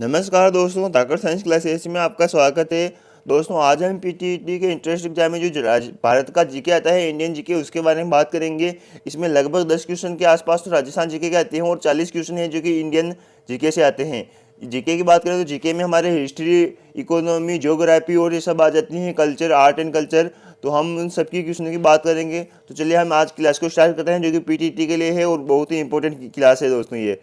नमस्कार दोस्तों, ताकत साइंस क्लासेस में आपका स्वागत है। दोस्तों, आज हम पीटीईटी के इंटरेस्ट एग्जाम में जो भारत का जीके आता है, इंडियन जीके, उसके बारे में बात करेंगे। इसमें लगभग 10 क्वेश्चन के आसपास तो राजस्थान जीके के आते हैं और 40 क्वेश्चन हैं जो कि इंडियन जीके से आते हैं। जीके की बात करें तो जीके में हमारे हिस्ट्री, इकोनॉमी, ज्योग्राफी और ये सब आ जाती हैं, कल्चर, आर्ट एंड कल्चर। तो हम उन सबकी क्वेश्चन की बात करेंगे। तो चलिए हम आज क्लास को स्टार्ट करते हैं, जो कि पीटीईटी के लिए है और बहुत ही इंपॉर्टेंट क्लास है दोस्तों ये।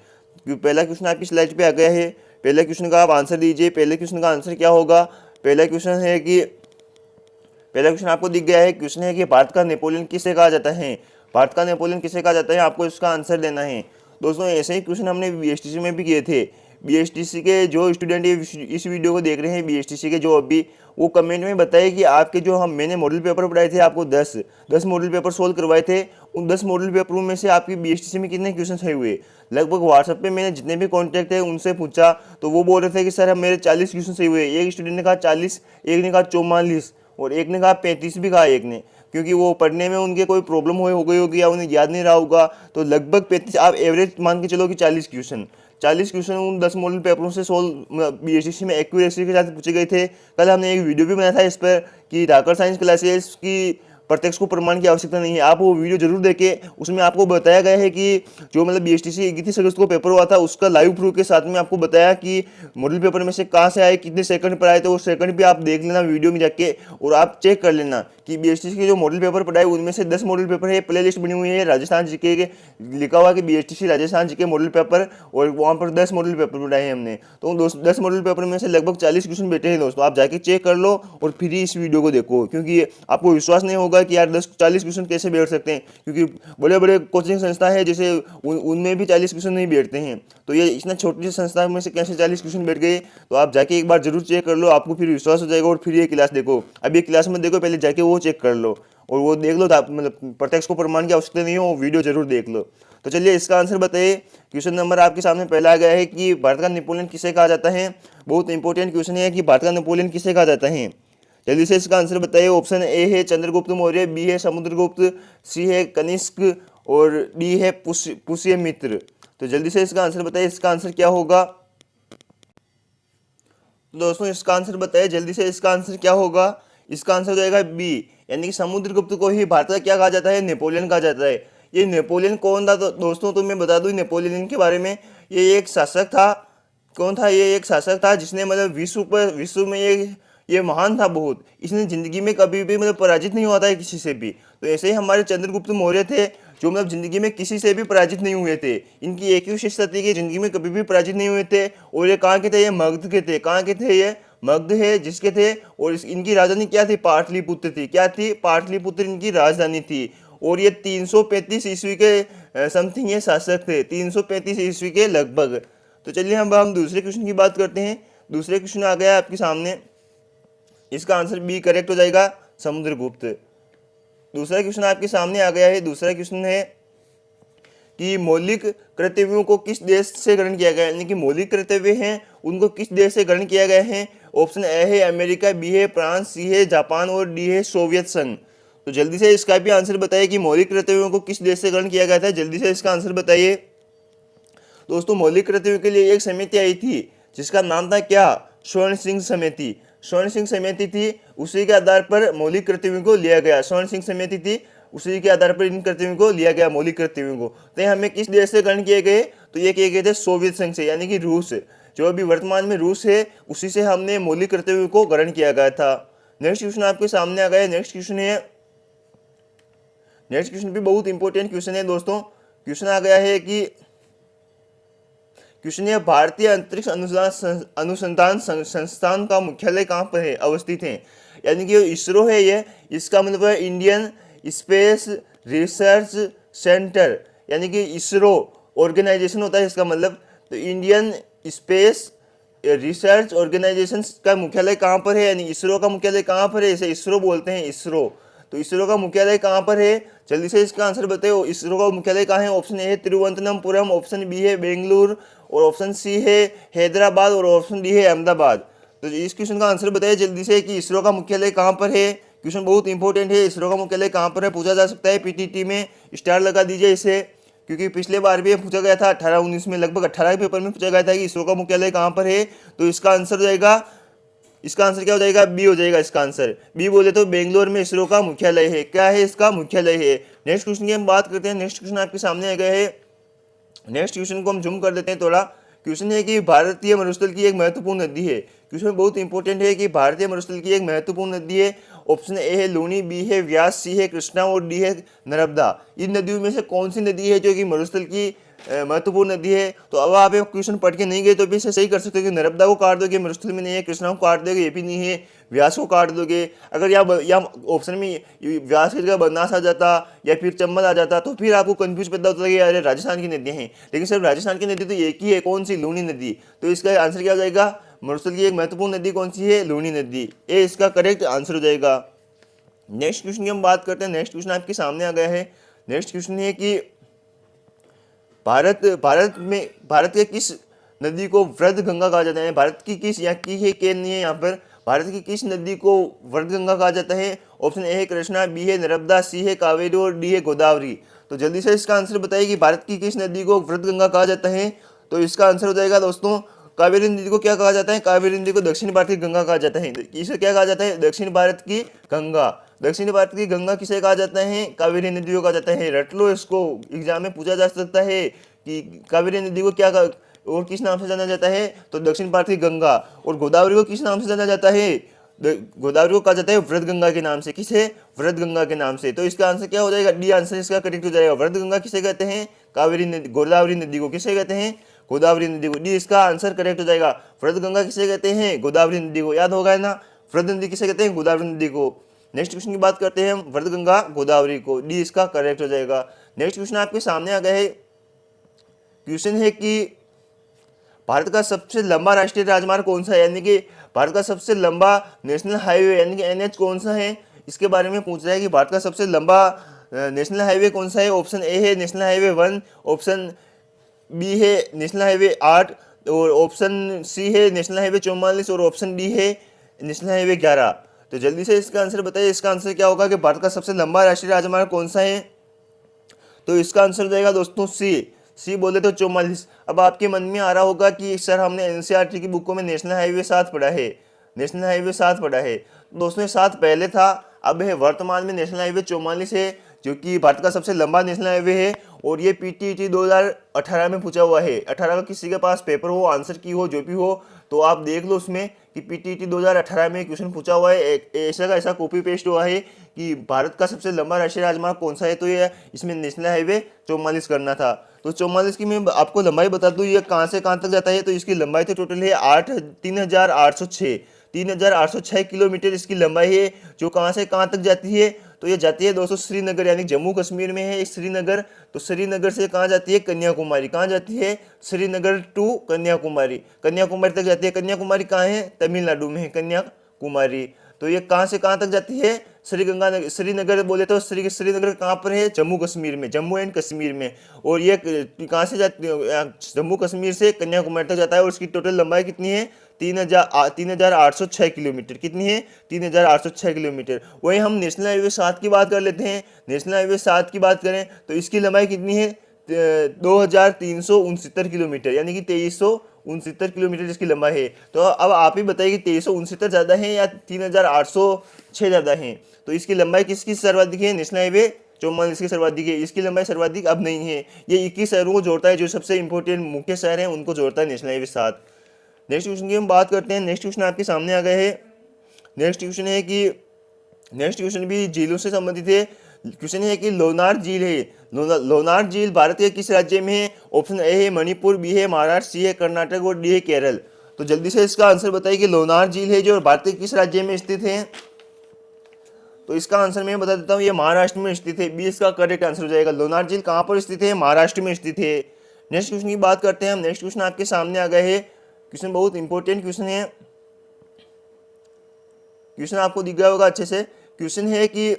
पहला क्वेश्चन आपकी स्लाइड पे आ गया है। पहले क्वेश्चन का आप आंसर दीजिए। पहले क्वेश्चन का आंसर क्या होगा? पहला क्वेश्चन है कि पहला क्वेश्चन आपको दिख गया है। क्वेश्चन है कि भारत का नेपोलियन किसे कहा जाता है? भारत का नेपोलियन किसे कहा जाता है? आपको इसका आंसर देना है। दोस्तों, ऐसे ही क्वेश्चन हमने बीएसटीसी में भी किए थे। बीएसटीसी के जो स्टूडेंट इस वीडियो को देख रहे हैं, बीएसटीसी के जो अभी, वो कमेंट में बताइए कि आपके जो मैंने मॉडल पेपर पढ़ाए थे, आपको 10 मॉडल पेपर सोल्व करवाए थे, उन 10 मॉडल पेपरों में से आपकी बीएसटीसी में कितने क्वेश्चन सही हुए? लगभग व्हाट्सएप पे मैंने जितने भी कॉन्टैक्ट है उनसे पूछा तो वो बोल रहे थे कि सर मेरे 40 क्वेश्चन सही हुए। एक स्टूडेंट ने कहा 40, एक ने कहा 44 और एक ने कहा 35 भी कहा एक ने, क्योंकि वो पढ़ने में उनके कोई प्रॉब्लम हो गई होगी या उन्हें याद नहीं रहा होगा। तो लगभग 35, आप एवरेज मान के चलो कि 40 क्वेश्चन उन 10 मॉडल पेपरों से सोल्व बीएसटीसी में एक्यूरेसी के साथ पूछे गए थे। कल हमने एक वीडियो भी बनाया था इस पर कि धाकर साइंस क्लासेस की प्रत्यक्ष को प्रमाण की आवश्यकता नहीं है। आप वो वीडियो जरूर देखें, उसमें आपको बताया गया है कि जो बीएसटीसी 31 अगस्त को पेपर हुआ था उसका लाइव प्रूफ के साथ में आपको बताया कि मॉडल पेपर में से कहाँ से आए, कितने सेकंड पर आए। तो वो सेकंड भी आप देख लेना वीडियो में जाके और आप चेक कर लेना कि बीएसटीसी के जो मॉडल पेपर पढ़ाए उनमें से 10 मॉडल पेपर है, प्ले लिस्ट बनी हुई है राजस्थान जीके के, लिखा हुआ कि BSTC Rajasthan GK model paper, और वहाँ पर 10 मॉडल पेपर पढ़ाए हैं हमने। तो उन 10 मॉडल पेपर में से लगभग 40 क्वेश्चन बैठे हैं दोस्तों। आप जाके चेक कर लो और फिर ही इस वीडियो को देखो, क्योंकि आपको विश्वास नहीं होगा कि यार 40 क्वेश्चन कैसे बैठ सकते हैं, क्योंकि बड़े बड़े कोचिंग संस्था है जैसे उनमें भी 40 क्वेश्चन नहीं बैठते हैं। तो ये इतना छोटी सी संस्था में से कैसे 40 क्वेश्चन बैठ गए? तो आप जाके एक बार जरूर चेक कर लो, आपको फिर विश्वास हो जाएगा और फिर ये क्लास देखो। अब ये क्लास में देखो, पहले जाके वो चेक कर लो और वो देख लो। प्रत्यक्ष को प्रमाण की आवश्यकता नहीं हो, वो वीडियो जरूर देख लो। तो चलिए इसका आंसर बताइए। क्वेश्चन नंबर आपके सामने पहला आ गया है कि भारत का नेपोलियन किसे कहा जाता है। बहुत इंपॉर्टेंट क्वेश्चन है कि भारत का नेपोलियन किसे कहा जाता है। जल्दी से इसका आंसर बताइए। ऑप्शन ए है चंद्रगुप्त मौर्य, बी है समुद्रगुप्त, सी है कनिष्क और डी है पुष्यमित्र। तो जल्दी से इसका आंसर बताइए, इसका आंसर क्या होगा? तो दोस्तों, इसका आंसर बताइए जल्दी से, इसका आंसर क्या होगा? इसका आंसर हो जाएगा बी, यानी कि समुद्रगुप्त को ही भारत का क्या कहा जाता है? नेपोलियन कहा जाता है। ये नेपोलियन कौन था? तो दोस्तों तो मैं बता दूं नेपोलियन के बारे में, ये एक शासक था। कौन था? ये एक शासक था जिसने विश्व में ये महान था बहुत। इसने जिंदगी में कभी भी पराजित नहीं हुआ था किसी से भी। तो ऐसे ही हमारे चंद्रगुप्त मौर्य थे जो जिंदगी में किसी से भी पराजित नहीं हुए थे। इनकी एक ही विशेषता थी कि जिंदगी में कभी भी पराजित नहीं हुए थे। और ये कहाँ के थे? ये मगध के थे। कहाँ के थे? ये मगध है जिसके थे। और इनकी राजधानी क्या थी? पाटलिपुत्र थी। क्या थी? पाटलिपुत्र इनकी राजधानी थी। और ये 335 ईस्वी के समथिंग ये शासक थे, 335 ईस्वी के लगभग। तो चलिए हम दूसरे क्वेश्चन की बात करते हैं। दूसरे क्वेश्चन आ गया आपके सामने, इसका आंसर बी करेक्ट हो जाएगा, समुद्रगुप्त। दूसरा क्वेश्चन आपके सामने आ गया है। दूसरा क्वेश्चन है कि मौलिक कर्तव्यों को किस देश से ग्रहण किया गया है, यानी कि मौलिक कर्तव्य हैं उनको किस देश से ग्रहण किया गया है। ऑप्शन ए है अमेरिका, बी है फ्रांस, सी है जापान और डी है सोवियत संघ। तो जल्दी से इसका भी आंसर बताइए कि मौलिक कर्तव्यों को किस देश से ग्रहण किया गया था। जल्दी से इसका आंसर बताइए। दोस्तों, मौलिक कर्तव्यों के लिए एक समिति आई थी जिसका नाम था क्या? स्वर्ण सिंह समिति। स्वर्ण सिंह समिति थी, उसी के आधार पर मौलिक कर्तव्यों को लिया गया। स्वर्ण सिंह समिति थी, उसी के आधार पर इन कर्तव्यों को लिया गया, मौलिक कर्तव्यों को। तो हमें किस देश से ग्रहण किए गए? तो ये किए गए थे सोवियत संघ से, यानी कि रूस। जो अभी वर्तमान में रूस है, उसी से हमने मौलिक कर्तव्यों को ग्रहण किया गया था। नेक्स्ट क्वेश्चन आपके सामने आ गया। नेक्स्ट क्वेश्चन भी बहुत इंपॉर्टेंट क्वेश्चन है दोस्तों। क्वेश्चन आ गया है कि क्वेश्चन है भारतीय अंतरिक्ष अनुसंधान संस्थान का मुख्यालय कहाँ पर है, अवस्थित है। यानी कि इसरो है ये, इसका मतलब है इंडियन स्पेस रिसर्च सेंटर, यानी कि इसरो ऑर्गेनाइजेशन होता है इसका मतलब। तो इंडियन स्पेस रिसर्च ऑर्गेनाइजेशन का मुख्यालय कहाँ पर है, यानी इसरो का मुख्यालय कहाँ पर है, इसे इसरो बोलते हैं, इसरो। तो इसरो का मुख्यालय कहाँ पर है? जल्दी से इसका आंसर बताओ। इसरो का मुख्यालय कहाँ है? ऑप्शन ए है तिरुवनंतपुरम, ऑप्शन बी है बेंगलुरु और ऑप्शन सी है हैदराबाद और ऑप्शन डी है अहमदाबाद। तो इस क्वेश्चन का आंसर बताइए जल्दी से कि इसरो का मुख्यालय कहाँ पर है। क्वेश्चन बहुत इंपॉर्टेंट है, इसरो का मुख्यालय कहाँ पर है पूछा जा सकता है पीटीटी में। स्टार लगा दीजिए इसे। क्योंकि पिछले बार भी ये पूछा गया था 18-19 में, लगभग 18 के पेपर में पूछा गया था कि इसरो का मुख्यालय कहाँ पर है। तो इसका आंसर हो जाएगा, इसका आंसर क्या हो जाएगा, बी हो जाएगा। इसका आंसर बी बोले तो बेंगलोर में इसरो का मुख्यालय है। क्या है, इसका मुख्यालय है। नेक्स्ट क्वेश्चन की हम बात करते हैं। नेक्स्ट क्वेश्चन आपके सामने आ गया है। नेक्स्ट क्वेश्चन को हम जूम कर देते हैं थोड़ा। क्वेश्चन है कि भारतीय मरुस्थल की एक महत्वपूर्ण नदी है। क्वेश्चन बहुत इंपॉर्टेंट है कि भारतीय मरुस्थल की एक महत्वपूर्ण नदी है। ऑप्शन ए है लूनी, बी है व्यास, सी है कृष्णा और डी है नर्मदा। इन नदियों में से कौन सी नदी है जो कि मरुस्थल की महत्वपूर्ण नदी है। तो अब आप एक क्वेश्चन पढ़ के नहीं गए तो भी इसे सही कर सकते हो कि नर्मदा को काट दोगे, मरुस्थल में नहीं है, कृष्णा को काट दोगे, ये भी नहीं है, व्यास को काट दोगे। अगर या ऑप्शन में व्यास की जगह बनास आ जाता या फिर चंबल आ जाता तो फिर आपको कंफ्यूज पैदा होता है कि अरे राजस्थान की नदियाँ हैं, लेकिन सिर्फ राजस्थान की नदी तो एक ही है, कौन सी, लूनी नदी। तो इसका आंसर क्या हो जाएगा, मरुस्थल की एक महत्वपूर्ण नदी कौन सी है, लूनी नदी। ए इसका करेक्ट आंसर हो जाएगा। नेक्स्ट क्वेश्चन की हम बात करते हैं। नेक्स्ट क्वेश्चन आपके सामने आ गया है। नेक्स्ट क्वेश्चन है कि भारत के किस नदी को वृद्ध गंगा कहा जाता है। भारत की किस, यहाँ की है के नहीं है, यहाँ पर भारत की किस नदी को वृद्ध गंगा कहा जाता है। ऑप्शन ए है कृष्णा, बी है नर्मदा, सी है कावेरी और डी है गोदावरी। तो जल्दी से इसका आंसर बताइए कि भारत की किस नदी को वृद्ध गंगा कहा जाता है। तो इसका आंसर हो जाएगा दोस्तों, कावेरी नदी को क्या कहा जाता है, कावेरी नदी को दक्षिण भारत की गंगा कहा जाता है। इसे क्या कहा जाता है, दक्षिण भारत की गंगा। दक्षिण भारत की गंगा किसे कहा जाता है, कावेरी नदी को कहा जाता है। रट लो इसको, एग्जाम में पूछा जा सकता है कि कावेरी नदी को क्या और किस नाम से जाना जाता है, तो दक्षिण भारत की गंगा। और गोदावरी को किस नाम से जाना जाता है, गोदावरी को कहा जाता है वृद्ध गंगा के नाम से। किसे, वृद्ध गंगा के नाम से। तो इसका आंसर क्या हो जाएगा, डी आंसर इसका करेक्ट हो जाएगा। वृद्ध गंगा किसे कहते हैं, कावेरी नदी, गोदावरी नदी को किसे कहते हैं, गोदावरी नदी को। डी इसका आंसर करेक्ट हो जाएगा। वृद्ध गंगा किसे कहते हैं, गोदावरी नदी को। याद होगा ना, वृद्ध नदी किसे कहते हैं, गोदावरी नदी को। नेक्स्ट क्वेश्चन की बात करते हैं हम, वृद्ध गंगा गोदावरी को। डी इसका करेक्ट हो जाएगा। नेक्स्ट क्वेश्चन आपके सामने आ गया है। क्वेश्चन है कि भारत का सबसे लंबा राष्ट्रीय राजमार्ग कौन सा है, यानी कि भारत का सबसे लंबा नेशनल हाईवे यानी कि एनएच कौन सा है, इसके बारे में पूछ रहा है कि भारत का सबसे लंबा नेशनल हाईवे कौन सा है। ऑप्शन ए है नेशनल हाईवे 1, ऑप्शन बी है नेशनल हाईवे 8 और ऑप्शन सी है नेशनल हाईवे 44 और ऑप्शन डी है नेशनल हाईवे 11। तो जल्दी से इसका आंसर बताइए, इसका आंसर क्या होगा कि भारत का सबसे लंबा राष्ट्रीय राजमार्ग कौन सा है। तो इसका आंसर हो जाएगा दोस्तों सी बोले तो 44। अब आपके मन में आ रहा होगा कि सर हमने एनसीईआरटी की बुकों में नेशनल हाईवे 7 पढ़ा है, नेशनल हाईवे 7 पढ़ा है। दोस्तों 7 पहले था, अब है वर्तमान में नेशनल हाईवे 44 है, जो कि भारत का सबसे लंबा नेशनल हाईवे है। और ये पीटीईटी 2018 में पूछा हुआ है। 18 का किसी के पास पेपर हो, आंसर की हो, जो भी हो, तो आप देख लो उसमें कि पीटीईटी 2018 में क्वेश्चन पूछा हुआ है। ऐसा का ऐसा कॉपी पेस्ट हुआ है कि भारत का सबसे लंबा राष्ट्रीय राजमार्ग कौन सा है, तो ये इसमें नेशनल हाईवे 44 करना था। तो 44 की मैं आपको लंबाई बता दूं, ये कहाँ से कहाँ तक जाता है। तो इसकी लंबाई तो टोटल है 3806 किलोमीटर इसकी लंबाई है, जो कहाँ से कहाँ तक जाती है। तो ये जाती है दोस्तों श्रीनगर, यानी जम्मू कश्मीर में है श्रीनगर। तो श्रीनगर से कहाँ जाती है, कन्याकुमारी। कहाँ जाती है, श्रीनगर टू कन्याकुमारी, कन्याकुमारी तक जाती है। कन्याकुमारी कहाँ है, तमिलनाडु में है कन्याकुमारी। तो ये कहाँ से कहाँ तक जाती है, श्रीनगर बोले तो श्रीनगर कहाँ पर है, जम्मू कश्मीर में, जम्मू एंड कश्मीर में। और ये कहाँ से जाती है, जम्मू कश्मीर से कन्याकुमारी तक जाता है। और उसकी टोटल लंबाई कितनी है, 3806 किलोमीटर। कितनी है, 3806 किलोमीटर। वहीं हम नेशनल हाईवे 7 की बात कर लेते हैं। नेशनल हाईवे 7 की बात करें तो इसकी लंबाई कितनी है, 2369 किलोमीटर, यानी कि 2369 किलोमीटर इसकी लंबाई है। तो अब आप ही बताइए कि 2369 ज़्यादा है या 3806 ज़्यादा है। तो इसकी लंबाई किसकी सर्वाधिक है, नेशनल हाईवे 44 की सर्वाधिक है। इसकी लंबाई सर्वाधिक अब नहीं है, ये 21 शहरों को जोड़ता है, जो सबसे इंपॉर्टेंट मुख्य शहर हैं उनको जोड़ता है नेशनल हाईवे 7। नेक्स्ट क्वेश्चन की हम बात करते हैं। नेक्स्ट क्वेश्चन आपके सामने आ गए हैं। नेक्स्ट क्वेश्चन है कि नेक्स्ट क्वेश्चन भी झीलों से संबंधित है। क्वेश्चन है कि लोनार झील है, लोनार झील भारत के किस राज्य में है। ऑप्शन ए है मणिपुर, बी है महाराष्ट्र, सी है कर्नाटक और डी है केरल। तो जल्दी से इसका आंसर बताइए कि लोनार झील है जो भारत के किस राज्य में स्थित है। तो इसका आंसर मैं बता देता हूँ, ये महाराष्ट्र में स्थित है। बी इसका करेक्ट आंसर हो जाएगा। लोनार झील कहाँ पर स्थित है, महाराष्ट्र में स्थित है। नेक्स्ट क्वेश्चन की बात करते हैं हम। नेक्स्ट क्वेश्चन आपके सामने आ गए है। क्वेश्चन बहुत इंपॉर्टेंट क्वेश्चन है, क्वेश्चन आपको दिख गया होगा अच्छे से। क्वेश्चन है कि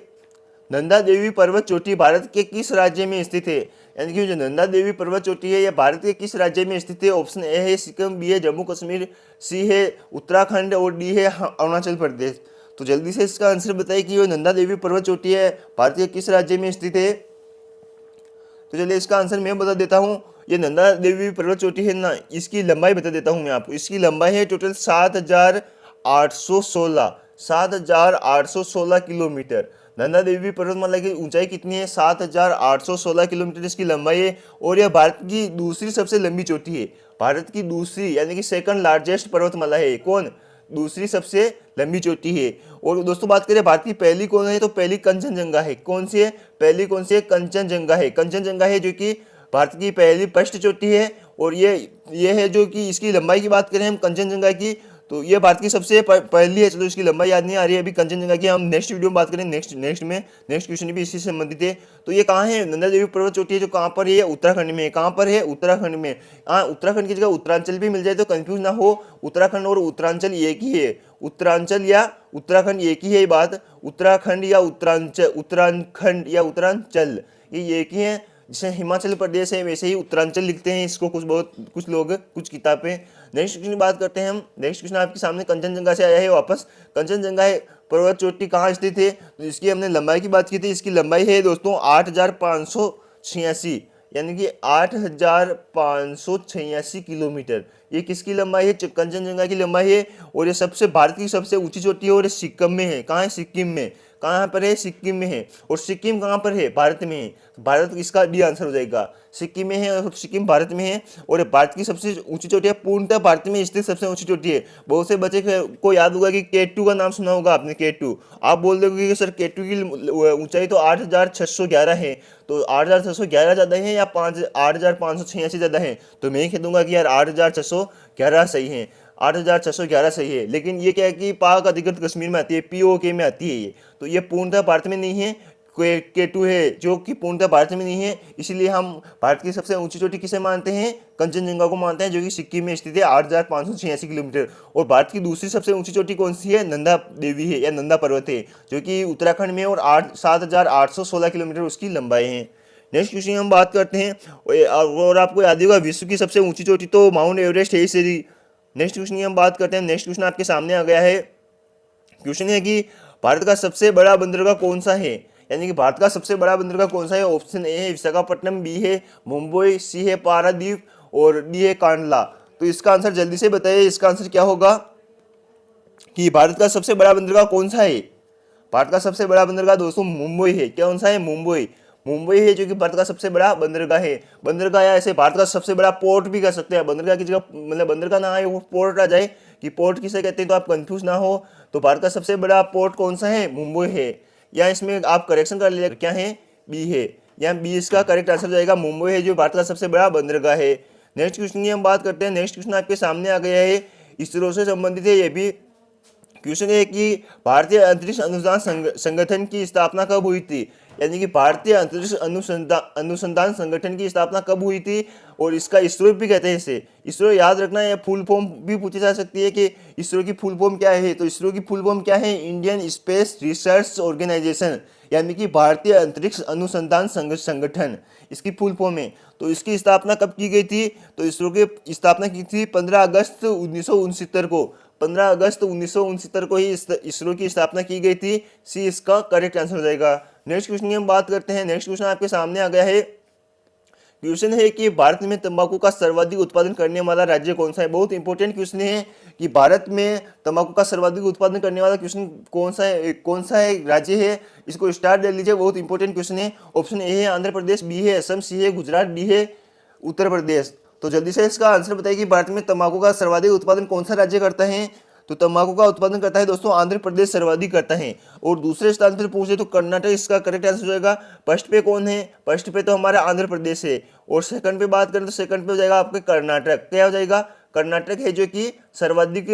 नंदा देवी पर्वत चोटी भारत के किस राज्य में स्थित है, यानी कि जो नंदा देवी पर्वत चोटी है यह भारत के किस राज्य में स्थित है। ऑप्शन ए है सिक्किम, बी है जम्मू कश्मीर, सी है उत्तराखंड और डी है अरुणाचल प्रदेश। तो जल्दी से इसका आंसर बताइए कि वो नंदा देवी पर्वत चोटी है भारत के किस राज्य में स्थित है। तो चलिए इसका आंसर मैं बता देता हूँ। ये नंदा देवी पर्वत चोटी है ना, इसकी लंबाई बता देता हूँ मैं आपको। इसकी लंबाई है टोटल 7,816 किलोमीटर। नंदा देवी पर्वतमाला की ऊंचाई कितनी है? 7,816 किलोमीटर इसकी लंबाई है। और यह भारत की दूसरी सबसे लंबी चोटी है। भारत की दूसरी यानी कि सेकंड लार्जेस्ट पर्वतमाला है। कौन? दूसरी सबसे लंबी चोटी है। और दोस्तों बात करें भारत की पहली कौन है, तो पहली कंचनजंगा है। कौन सी है? पहली कौन सी है? कंचनजंगा है। कंचनजंगा है जो कि भारत की पहली फर्स्ट चोटी है। और ये है जो कि इसकी लंबाई की बात करें हम कंचनजंगा की, तो ये भारत की सबसे पहली है। चलो इसकी लंबाई याद नहीं आ रही है अभी कंचनजंगा की, हम नेक्स्ट वीडियो में बात करें। नेक्स्ट क्वेश्चन भी इसी से संबंधित है। तो ये कहाँ है? नंदा देवी पर्वत चोटी है जो कहाँ पर है? उत्तराखंड में। कहाँ पर है? उत्तराखंड में। हाँ, उत्तराखंड की जगह उत्तरांचल भी मिल जाए तो कंफ्यूज ना हो। उत्तराखंड और उत्तरांचल एक ही है। उत्तरांचल या उत्तराखंड एक ही है ये बात। उत्तराखंड या उत्तरांचल ये एक ही है। जैसे हिमाचल प्रदेश है वैसे ही उत्तरांचल लिखते हैं इसको कुछ लोग कुछ किताबें। नेक्स्ट क्वेश्चन की बात करते हैं हम। नेक्स्ट क्वेश्चन आपके सामने कंचनजंगा से आया है वापस। कंचनजंगा है पर्वत चोटी कहाँ स्थित है? तो इसकी हमने लंबाई की बात की थी। इसकी लंबाई है दोस्तों 8,586 यानी कि 8,586 किलोमीटर। ये किसकी लंबाई है? कंचनजंगा की लंबाई है। और ये भारत की सबसे ऊंची चोटी है और ये सिक्किम में है। कहाँ है? सिक्किम में। कहाँ पर है? सिक्किम में है। और सिक्किम कहाँ पर है? भारत में है। भारत इसका डी आंसर हो जाएगा। सिक्किम में है और सिक्किम भारत में है। और भारत की सबसे ऊंची चोटी है, पूर्णतः भारत में स्थित सबसे ऊंची चोटी है। बहुत से बच्चे को याद होगा कि K2 का नाम सुना होगा आपने। K2 आप बोल दोगे कि सर K2 की ऊंचाई तो 8,611 है, तो 8,611 ज़्यादा है या 8,586 ज़्यादा है? तो मैं ही कह दूंगा कि यार 8,611 सही है। 8,611 सही है। लेकिन ये क्या है कि पाक अधिकृत कश्मीर में आती है, POK में आती है ये। तो ये पूर्णतः भारत में नहीं है। K2 है जो कि पूर्णतः भारत में नहीं है। इसीलिए हम भारत की सबसे ऊंची चोटी किसे मानते हैं? कंचनजंगा को मानते हैं, जो कि सिक्किम में स्थित है 8,586 किलोमीटर। और भारत की दूसरी सबसे ऊंची चोटी कौन सी है? नंदा देवी है या नंदा पर्वत है, जो कि उत्तराखंड में। और 7,816 किलोमीटर उसकी लंबाई है। नेक्स्ट क्वेश्चन हम बात करते हैं। और आपको याद होगा विश्व की सबसे ऊंची चोटी तो माउंट एवरेस्ट है इसे। नेक्स्ट क्वेश्चन की हम बात करते हैं। नेक्स्ट क्वेश्चन आपके सामने आ गया है। क्वेश्चन है कि भारत का सबसे बड़ा बंदरगाह कौन सा है? यानी कि भारत का सबसे बड़ा बंदरगाह कौन सा है? ऑप्शन ए है विशाखापट्टनम, बी है मुंबई, सी है पारादीप और डी है कांडला। तो इसका आंसर जल्दी से बताइए, इसका आंसर क्या होगा कि भारत का सबसे बड़ा बंदरगाह कौन सा है? भारत का सबसे बड़ा बंदरगाह दोस्तों मुंबई है। कौन सा है? मुंबई। मुंबई है जो कि भारत का सबसे बड़ा बंदरगाह है। बंदरगाह या ऐसे भारत का सबसे बड़ा पोर्ट भी कर सकते हैं। बंदरगाह की जगह मतलब बंदरगाह ना आए वो पोर्ट आ जाए कि पोर्ट किसे कहते हैं, तो आप कंफ्यूज ना हो। तो भारत का सबसे बड़ा पोर्ट कौन सा है? मुंबई है। या इसमें आप करेक्शन कर लीजिए, क्या है? बी है। या बी इसका करेक्ट आंसर जाएगा। मुंबई है जो भारत का सबसे बड़ा बंदरगाह है। नेक्स्ट क्वेश्चन की हम बात करते हैं। नेक्स्ट क्वेश्चन आपके सामने आ गया है, इसरो से संबंधित है। ये भी क्वेश्चन है कि भारतीय अंतरिक्ष अनुसंधान संगठन की स्थापना कब हुई थी? यानी कि भारतीय अंतरिक्ष अनुसंधान संगठन की स्थापना कब हुई थी? और इसका इसरो भी कहते हैं इसे। इसरो याद रखना है, फुल फॉर्म भी पूछी जा सकती है कि इसरो की फुल फॉर्म क्या है। तो इसरो की फुल फॉर्म क्या है? इंडियन स्पेस रिसर्च ऑर्गेनाइजेशन, यानी कि भारतीय अंतरिक्ष अनुसंधान संगठन इसकी फुल फॉर्म है। तो इसकी स्थापना कब की गई थी? तो इसरो की स्थापना की थी 15 अगस्त 1969 को। 15 अगस्त 1969 को ही इसरो की स्थापना की गई थी। सी इसका करेक्ट आंसर हो जाएगा। नेक्स्ट क्वेश्चन की हम बात करते हैं। नेक्स्ट क्वेश्चन आपके सामने आ गया है। क्वेश्चन है कि भारत में तंबाकू का सर्वाधिक उत्पादन करने वाला राज्य कौन सा है? बहुत इंपॉर्टेंट क्वेश्चन है कि भारत में तंबाकू का सर्वाधिक उत्पादन करने वाला क्वेश्चन कौन सा है राज्य है। इसको स्टार दे लीजिए, बहुत इंपॉर्टेंट क्वेश्चन है। ऑप्शन ए है आंध्र प्रदेश, बी है असम, सी है गुजरात, डी है उत्तर प्रदेश। तो जल्दी से इसका आंसर बताइए कि भारत में तंबाकू का सर्वाधिक उत्पादन कौन सा राज्य करता है? तो तंबाकू का उत्पादन करता है दोस्तों आंध्र प्रदेश सर्वाधिक करता है। और दूसरे स्थान पर पूछे तो कर्नाटक इसका करेक्ट आंसर हो जाएगा। फर्स्ट पे कौन है? फर्स्ट पे तो हमारा आंध्र प्रदेश है। और सेकंड पे बात करें तो सेकंड पे हो जाएगा आपके कर्नाटक। क्या हो जाएगा? कर्नाटक है जो कि सर्वाधिक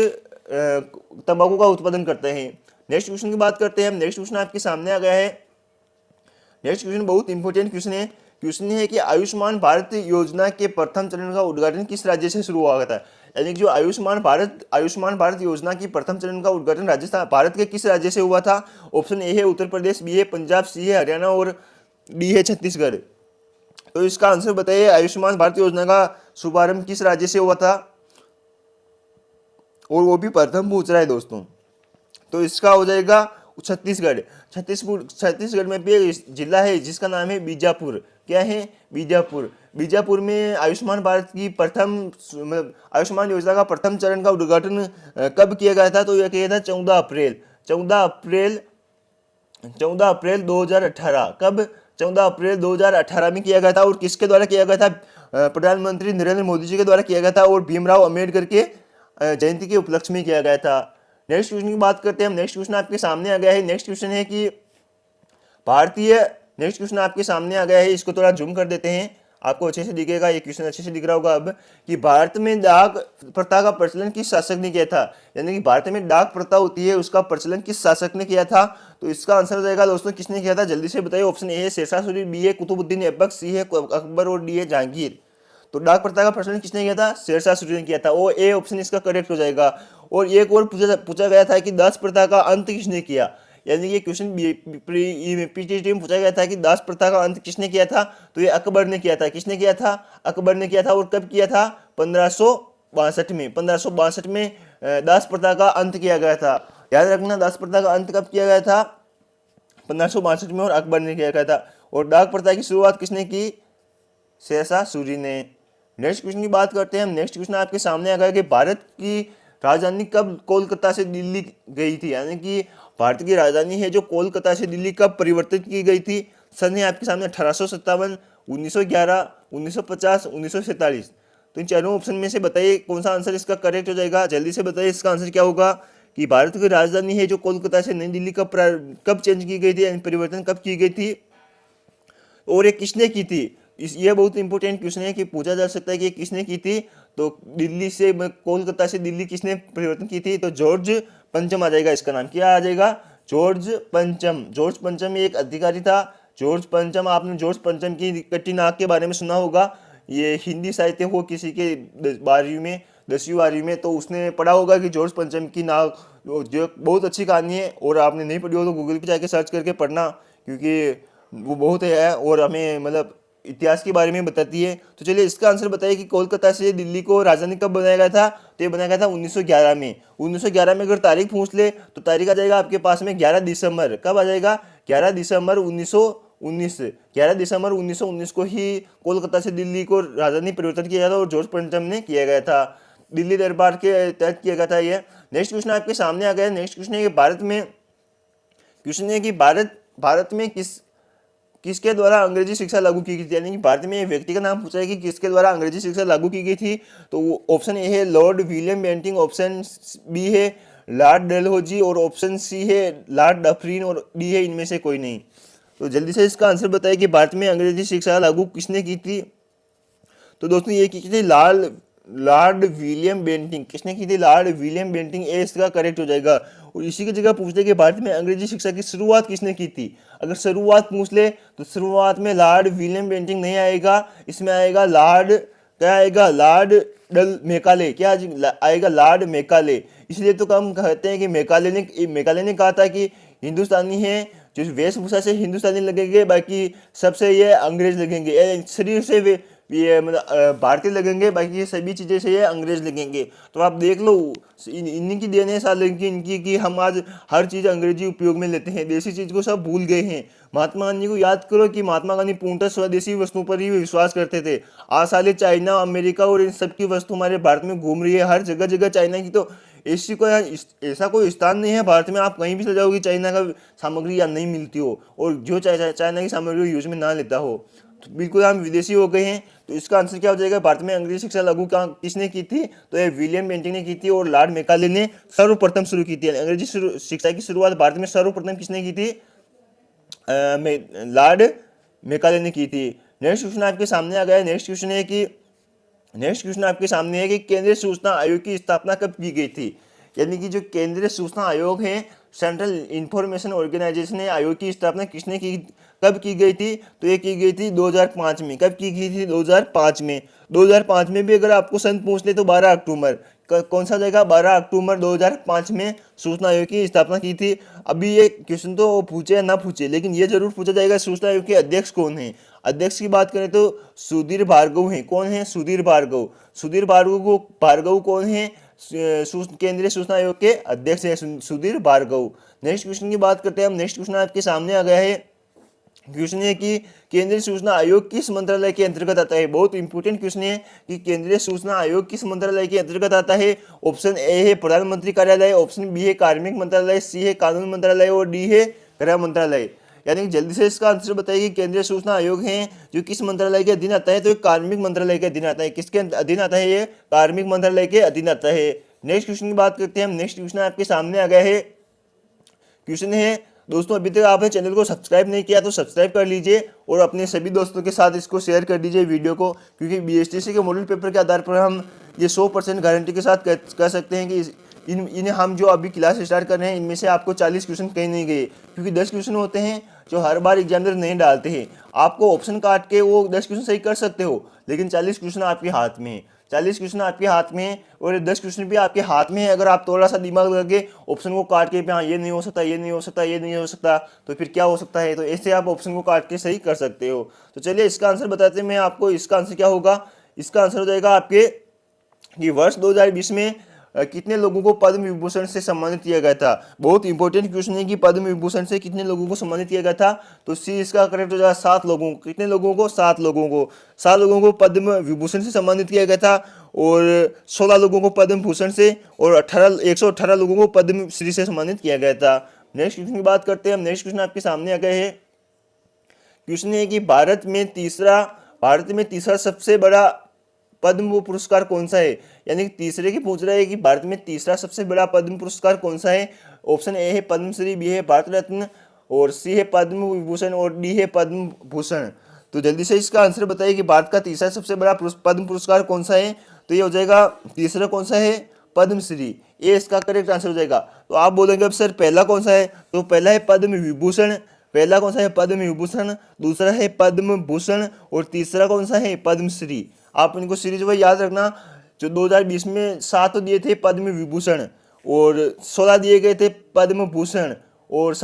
तंबाकू का उत्पादन करते हैं। नेक्स्ट क्वेश्चन की बात करते हैं हम। नेक्स्ट क्वेश्चन आपके सामने आ गया है। नेक्स्ट क्वेश्चन बहुत इंपॉर्टेंट क्वेश्चन है। क्वेश्चन है कि आयुष्मान भारत योजना के प्रथम चरण का उद्घाटन किस राज्य से शुरू हुआ था? यानी कि जो आयुष्मान भारत योजना की प्रथम चरण का उद्घाटन राजस्थान भारत के किस राज्य से हुआ था? ऑप्शन ए है उत्तर प्रदेश, बी है पंजाब, सी है हरियाणा और डी है छत्तीसगढ़। तो इसका आंसर बताइए, आयुष्मान भारत योजना का शुभारंभ किस राज्य से हुआ था? और वो भी प्रथम पूछ रहा है दोस्तों। तो इसका हो जाएगा छत्तीसगढ़। छत्तीसगढ़ में भी एक जिला है जिसका नाम है बीजापुर। क्या है? बीजापुर। बीजापुर में आयुष्मान भारत की प्रथम मतलब आयुष्मान योजना का प्रथम चरण का उद्घाटन कब किया गया था? तो यह किया था 14 अप्रैल 14 अप्रैल 2018। कब? 14 अप्रैल 2018 में किया गया था। और किसके द्वारा किया गया था? प्रधानमंत्री नरेंद्र मोदी जी के द्वारा किया गया था और भीमराव अम्बेडकर के जयंती के उपलक्ष्य में किया गया था। नेक्स्ट क्वेश्चन की बात करते हैं हम। नेक्स्ट क्वेश्चन आपके सामने आ गया है। नेक्स्ट क्वेश्चन है कि भारतीय नेक्स्ट क्वेश्चन आपके सामने आ गया है, इसको थोड़ा जूम कर देते हैं, आपको अच्छे से दिखेगा। ये क्वेश्चन अच्छे से दिख रहा होगा अब कि भारत में डाक प्रथा का प्रचलन किस शासक ने किया था? यानी कि भारत में डाक प्रथा होती है, उसका प्रचलन किस शासक ने किया था? तो इसका आंसर हो जाएगा दोस्तों, किसने किया था? जल्दी से बताइए। ऑप्शन ए है शेरशाह सूरी, बी है कुतुबुद्दीन ऐबक, सी है अकबर और डी है जहांगीर। तो डाक प्रथा का प्रचलन किसने किया था? शेरशाह सूरी ने किया था। वो ए ऑप्शन इसका करेक्ट हो जाएगा। और एक और पूछा गया था कि दास प्रथा का अंत किसने किया? यानी कि क्वेश्चन पीटीटी में पूछा गया था कि दास प्रथा का अंत किसने किया था? तो ये अकबर ने किया था। किसने किया था? अकबर ने किया था। और कब किया था? 1562 में। 1562 में दास प्रथा का अंत किया गया था। याद रखना, दास प्रथा का अंत कब किया गया था? 1562 में, और अकबर ने किया गया था। और डाक प्रथा की शुरुआत किसने की? शेरशाह सूरी ने। नेक्स्ट क्वेश्चन की बात करते हैं हम। नेक्स्ट क्वेश्चन आपके सामने आ गया कि भारत की राजधानी कब कोलकाता से दिल्ली गई थी? यानी कि भारत की राजधानी है जो कोलकाता से दिल्ली कब परिवर्तित की गई थी? सन है आपके सामने 1857, 1911, 1950, 1947। तो इन चारों ऑप्शन में से बताइए कौन सा आंसर इसका करेक्ट हो जाएगा। जल्दी से बताइए इसका आंसर क्या होगा कि भारत की राजधानी है जो कोलकाता से नई दिल्ली कब चेंज की गई थी, यानी परिवर्तन कब की गई थी, और ये किसने की थी? ये बहुत इंपॉर्टेंट क्वेश्चन है कि पूछा जा सकता है कि किसने की थी। तो दिल्ली से कोलकाता से दिल्ली किसने परिवर्तन की थी? तो जॉर्ज पंचम आ जाएगा इसका नाम। क्या आ जाएगा? जॉर्ज पंचम। जॉर्ज पंचम एक अधिकारी था। जॉर्ज पंचम, आपने जॉर्ज पंचम की कट्टी नाक के बारे में सुना होगा। ये हिंदी साहित्य हो किसी के 12वीं में 10वीं 12वीं में, तो उसने पढ़ा होगा कि जॉर्ज पंचम की नाक जो बहुत अच्छी कहानी है। और आपने नहीं पढ़ी हो तो गूगल पे जाके सर्च करके पढ़ना, क्योंकि वो बहुत है और हमें मतलब इतिहास के बारे में बताती है। तो चलिए इसका आंसर बताइए कि कोलकाता से दिल्ली को राजधानी कब बनाया गया था? तो ये बनाया गया था 1911 में। 1911 में अगर तारीख पूछ ले तो तारीख आ जाएगा आपके पास में 11 दिसंबर। कब आ जाएगा? 11 दिसंबर 1919। 11 दिसंबर 1919 को ही कोलकाता से दिल्ली को राजधानी परिवर्तन किया गया था और जॉर्ज पंचम ने किया गया था। दिल्ली दरबार के तहत किया गया था ये। नेक्स्ट क्वेश्चन आपके सामने आ गया। नेक्स्ट क्वेश्चन है कि भारत में किसके द्वारा अंग्रेजी शिक्षा लागू की गई थी? यानी कि भारत में एक व्यक्ति का नाम पूछा है कि किसके द्वारा अंग्रेजी शिक्षा लागू की गई थी। तो ऑप्शन ए है Lord William Bentinck, option B है लॉर्ड डलहौजी, और ऑप्शन सी है लॉर्ड डफरिन, और डी है इनमें से कोई नहीं। तो जल्दी से इसका आंसर बताइए कि भारत में अंग्रेजी शिक्षा लागू किसने की थी। तो दोस्तों ये की थी लॉर्ड विलियम बेंटिंग। किसने की थी? Lord William Bentinck. ए इसका करेक्ट हो जाएगा। और इसी की जगह पूछ ले कि भारत में अंग्रेजी शिक्षा की शुरुआत किसने की थी। अगर शुरुआत पूछ ले तो शुरुआत में लॉर्ड विलियम बेंटिंग नहीं आएगा, इसमें आएगा क्या आएगा? लॉर्ड डल मेकाले। क्या आएगा? Lord Macaulay. इसलिए तो हम कहते हैं कि मेकाले ने कहा था कि हिंदुस्तानी है जो वेशभूषा से हिंदुस्तानी लगेंगे, बाकी सबसे ये अंग्रेज लगेंगे। शरीर से ये मतलब भारतीय लगेंगे, बाकी ये सभी चीज़ें से ये अंग्रेज लगेंगे। तो आप देख लो इन्हीं की देन है साल इनकी कि हम आज हर चीज़ अंग्रेजी उपयोग में लेते हैं, देसी चीज़ को सब भूल गए हैं। महात्मा गांधी को याद करो कि महात्मा गांधी पूर्णतः स्वदेशी वस्तुओं पर ही विश्वास करते थे। आज साले चाइना, अमेरिका और इन सब की वस्तु हमारे भारत में घूम रही है, हर जगह जगह चाइना की। तो ऐसा कोई स्थान नहीं है भारत में आप कहीं भी चले जाओगे चाइना का सामग्री या नहीं मिलती हो, और जो चाइना की सामग्री यूज में ना लेता हो। तो बिल्कुल हम विदेशी हो गए हैं। तो इसका आंसर क्या हो जाएगा? भारत में अंग्रेजी शिक्षा लागू किसने की थी? तो ये विलियम बेंटिंग ने की थी और लॉर्ड मेकाले ने सर्वप्रथम शुरू की थी। अंग्रेजी शिक्षा की शुरुआत भारत में सर्वप्रथम किसने की थी? लॉर्ड मेकाले ने की थी। नेक्स्ट क्वेश्चन आपके सामने आ गया है। नेक्स्ट क्वेश्चन आपके सामने है कि केंद्रीय सूचना आयोग की स्थापना कब की गई थी? यानी कि जो केंद्रीय सूचना आयोग है, सेंट्रल इंफॉर्मेशन ऑर्गेनाइजेशन है, आयोग की स्थापना किसने की, कब की गई थी? तो ये की गई थी 2005 में। कब की गई थी? 2005 में। 2005 में भी अगर आपको सन पूछ ले तो 12 अक्टूबर। कौन सा जाएगा? 12 अक्टूबर 2005 में सूचना आयोग की स्थापना की थी। अभी ये क्वेश्चन तो पूछे या ना पूछे, लेकिन ये जरूर पूछा जाएगा सूचना आयोग के अध्यक्ष कौन है। अध्यक्ष की बात करें तो सुधीर भार्गव हैं। कौन है? सुधीर भार्गव कौन है? केंद्रीय सूचना आयोग के अध्यक्ष है सुधीर भार्गव। नेक्स्ट क्वेश्चन की बात करते हैं हम। नेक्स्ट क्वेश्चन आपके सामने आ गया है क्वेश्चन है कि केंद्रीय सूचना आयोग किस मंत्रालय के अंतर्गत आता है। बहुत इंपॉर्टेंट क्वेश्चन है कि केंद्रीय सूचना आयोग किस मंत्रालय के अंतर्गत आता है। ऑप्शन ए है प्रधानमंत्री कार्यालय, ऑप्शन बी है कार्मिक मंत्रालय, सी है कानून मंत्रालय और डी है गृह मंत्रालय। यानी कि जल्दी से इसका आंसर बताइए कि केंद्रीय सूचना आयोग है जो किस मंत्रालय के अधीन आता है। तो ये कार्मिक मंत्रालय के अधीन आता है। किसके अधीन आता है? ये कार्मिक मंत्रालय के अधीन आता है। नेक्स्ट क्वेश्चन की बात करते हैं हम। नेक्स्ट क्वेश्चन आपके सामने आ गया है। क्वेश्चन है दोस्तों, अभी तक आपने चैनल को सब्सक्राइब नहीं किया तो सब्सक्राइब कर लीजिए और अपने सभी दोस्तों के साथ इसको शेयर कर दीजिए वीडियो को, क्योंकि बीएसटीसी के मॉडल पेपर के आधार पर हम ये 100% गारंटी के साथ कह सकते हैं कि इन्हें हम जो अभी क्लास स्टार्ट कर रहे हैं इनमें से आपको 40 क्वेश्चन कहीं नहीं गए, क्योंकि 10 क्वेश्चन होते हैं जो हर बार एग्जामिनर नहीं डालते हैं। आपको ऑप्शन काट के वो 10 क्वेश्चन सही कर सकते हो, लेकिन 40 क्वेश्चन आपके हाथ में है। 40 क्वेश्चन आपके हाथ में है और 10 क्वेश्चन भी आपके हाथ में है। अगर आप थोड़ा सा दिमाग लगा के ऑप्शन को काट के हाँ ये नहीं हो सकता, ये नहीं हो सकता, ये नहीं हो सकता, तो फिर क्या हो सकता है, तो ऐसे आप ऑप्शन को काट के सही कर सकते हो। तो चलिए इसका आंसर बताते हैं मैं आपको। इसका आंसर क्या होगा? इसका आंसर हो जाएगा आपके कि वर्ष 2020 में कितने लोगों को पद्म विभूषण से सम्मानित किया गया था। बहुत इंपॉर्टेंट क्वेश्चन है कि पद्म विभूषण से कितने लोगों को सम्मानित किया गया था। तो सी इसका करेक्ट हो जाएगा 7 लोगों को। कितने लोगों को? 7 लोगों को। 7 लोगों को पद्म विभूषण से सम्मानित किया गया था और 16 लोगों को पद्म भूषण से और 118 लोगों को पद्म श्री से सम्मानित किया गया था। नेक्स्ट क्वेश्चन की बात करते हैं हम। नेक्स्ट क्वेश्चन आपके सामने आ गए हैं। क्वेश्चन है कि भारत में तीसरा सबसे बड़ा पद्म पुरस्कार कौन सा है। यानी कि तीसरे की पूछ रहा है कि भारत में तीसरा सबसे बड़ा पद्म पुरस्कार कौन सा है। ऑप्शन ए है पद्मश्री, बी है भारत रत्न और सी है पद्म विभूषण और डी है पद्म भूषण। तो जल्दी से इसका आंसर बताइए कि भारत का तीसरा सबसे बड़ा पद्म पुरस्कार कौन सा है। तो ये हो जाएगा तीसरा कौन सा है? पद्मश्री। ये इसका करेक्ट आंसर हो जाएगा। तो आप बोलेंगे अब सर पहला कौन सा है? तो पहला है पद्म विभूषण। पहला कौन सा है? पद्म विभूषण। दूसरा है पद्म भूषण और तीसरा कौन सा है? पद्मश्री। आप इनको सीरीज वाइज याद रखना। जो 2020 में 7 दिए थे पद्म विभूषण और 16 दिए गए थे पद्म भूषण और